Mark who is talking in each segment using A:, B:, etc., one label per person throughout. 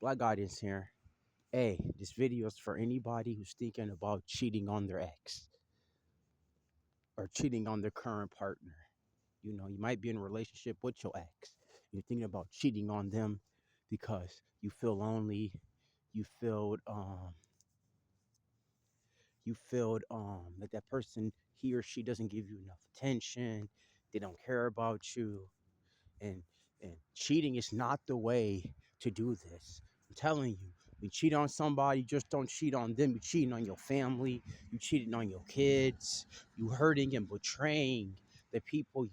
A: Black Guidance here. Hey, this video is for anybody who's thinking about cheating on their ex or cheating on their current partner. You might be in a relationship with your ex. You're thinking about cheating on them because you feel lonely. You feel that person, he or she, doesn't give you enough attention. They don't care about you, and cheating is not the way to do this. I'm telling you, you cheat on somebody, just don't cheat on them. You cheating on your family, you cheating on your kids, you hurting and betraying the people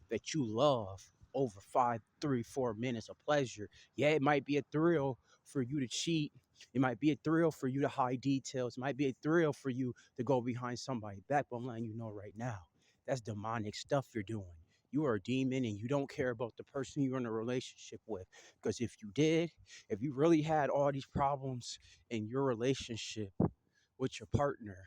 A: that you love over 5, 3, 4 minutes of pleasure. Yeah, it might be a thrill for you to cheat. It might be a thrill for you to hide details. It might be a thrill for you to go behind somebody's back. But I'm letting you know right now, that's demonic stuff you're doing. You are a demon and you don't care about the person you're in a relationship with. Because if you did, if you really had all these problems in your relationship with your partner,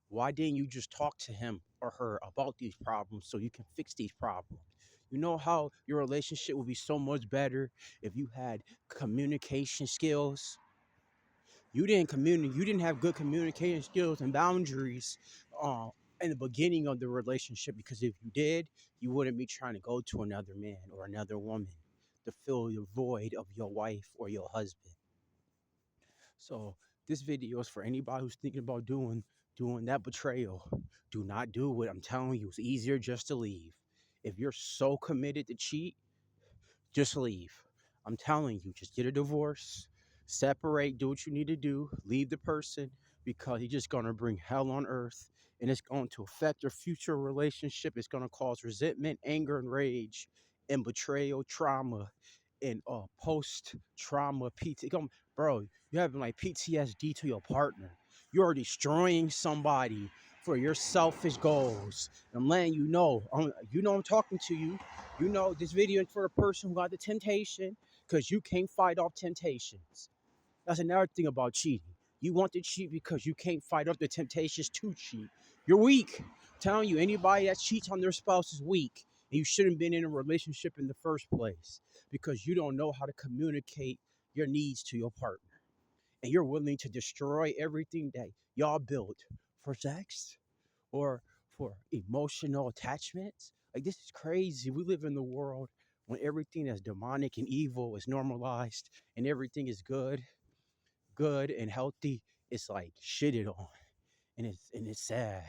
A: why didn't you just talk to him or her about these problems so you can fix these problems? You know how your relationship would be so much better if you had communication skills. You didn't have good communication skills and boundaries uh, in the beginning of the relationship, because if you did, you wouldn't be trying to go to another man or another woman to fill the void of your wife or your husband. So this video is for anybody who's thinking about doing that betrayal. Do not do it. I'm telling you, it's easier just to leave. If you're so committed to cheat, just leave. I'm telling you, just get a divorce, separate, do what you need to do, leave the person, because you're just gonna bring hell on earth, and it's going to affect your future relationship. It's gonna cause resentment, anger, and rage, and betrayal, trauma, and post trauma PT. Bro, you're having like PTSD to your partner. You're destroying somebody for your selfish goals. I'm letting you know. I'm talking to you. This video is for a person who got the temptation, because you can't fight off temptations. That's another thing about cheating. You want to cheat because you can't fight off the temptations to cheat. You're weak. I'm telling you, anybody that cheats on their spouse is weak. And you shouldn't have been in a relationship in the first place, because you don't know how to communicate your needs to your partner. And you're willing to destroy everything that y'all built for sex or for emotional attachments. Like, this is crazy. We live in the world when everything that's demonic and evil is normalized, and everything is good and healthy. It's like shitted on, and it's sad.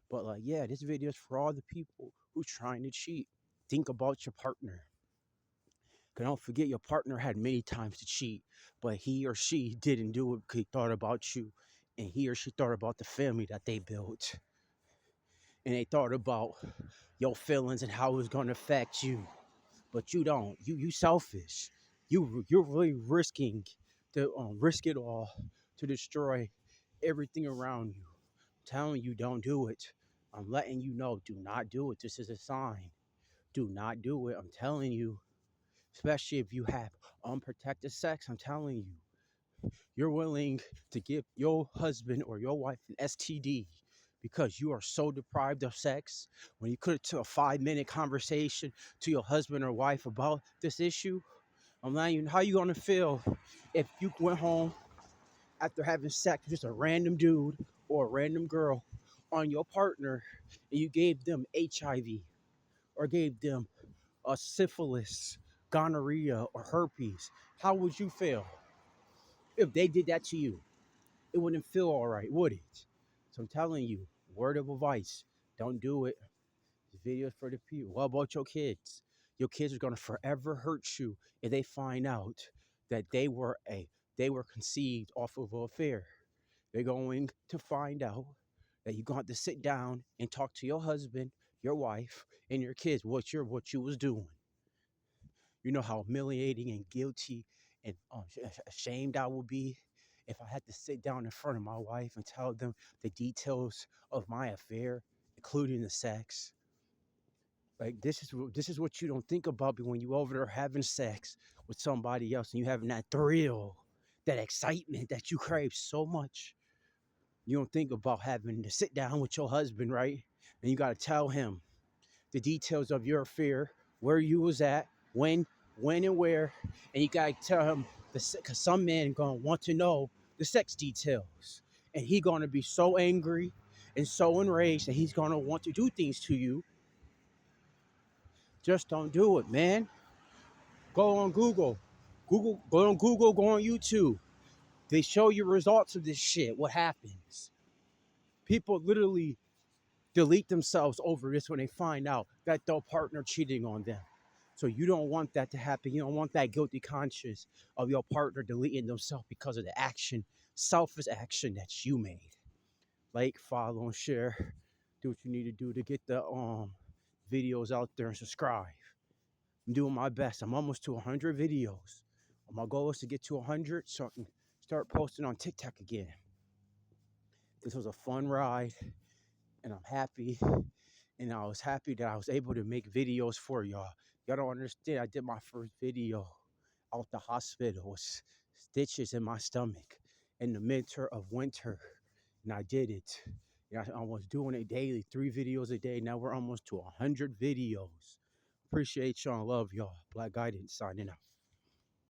A: But like, yeah, this video is for all the people who trying to cheat. Think about your partner. 'Cause don't forget, your partner had many times to cheat, but he or she didn't do it because he thought about you, and he or she thought about the family that they built, and they thought about your feelings and how it was going to affect you. But you don't. You selfish. You're really risking to risk it all to destroy everything around you. I'm telling you, don't do it. I'm letting you know, do not do it. This is a sign. Do not do it. I'm telling you, especially if you have unprotected sex. I'm telling you, you're willing to give your husband or your wife an STD because you are so deprived of sex, when you could have took a 5 minute conversation to your husband or wife about this issue. I'm letting you know how you gonna feel if you went home after having sex with just a random dude or a random girl on your partner, and you gave them HIV or gave them a syphilis, gonorrhea, or herpes. How would you feel if they did that to you? It wouldn't feel all right, would it? So I'm telling you, word of advice, don't do it. This video is for the people. What about your kids? Your kids are gonna forever hurt you if they find out that they were conceived off of an affair. They're going to find out that you're going to have to sit down and talk to your husband, your wife, and your kids what you was doing. You know how humiliating and guilty and ashamed I would be if I had to sit down in front of my wife and tell them the details of my affair, including the sex. Like, this is what you don't think about when you over there having sex with somebody else, and you having that thrill, that excitement that you crave so much. You don't think about having to sit down with your husband, right? And you got to tell him the details of your affair, where you was at, when, when and where, and you gotta tell him because some men gonna want to know the sex details, and he gonna be so angry and so enraged that he's gonna want to do things to you. Just don't do it, man. Go on Google. Go on Google, go on YouTube. They show you results of this shit. What happens? People literally delete themselves over this when they find out that their partner cheating on them. So you don't want that to happen. You don't want that guilty conscience of your partner deleting themselves because of the action, selfish action that you made. Like, follow, and share. Do what you need to do to get the videos out there and subscribe. I'm doing my best. I'm almost to 100 videos. My goal is to get to 100 so I can start posting on TikTok again. This was a fun ride, and I'm happy. And I was happy that I was able to make videos for y'all. Y'all don't understand. I did my first video out the hospital with stitches in my stomach in the winter of winter, and I did it. Yeah, I was doing it daily, 3 videos a day. Now we're almost to 100 videos. Appreciate y'all. Love y'all. Black Guidance signing out.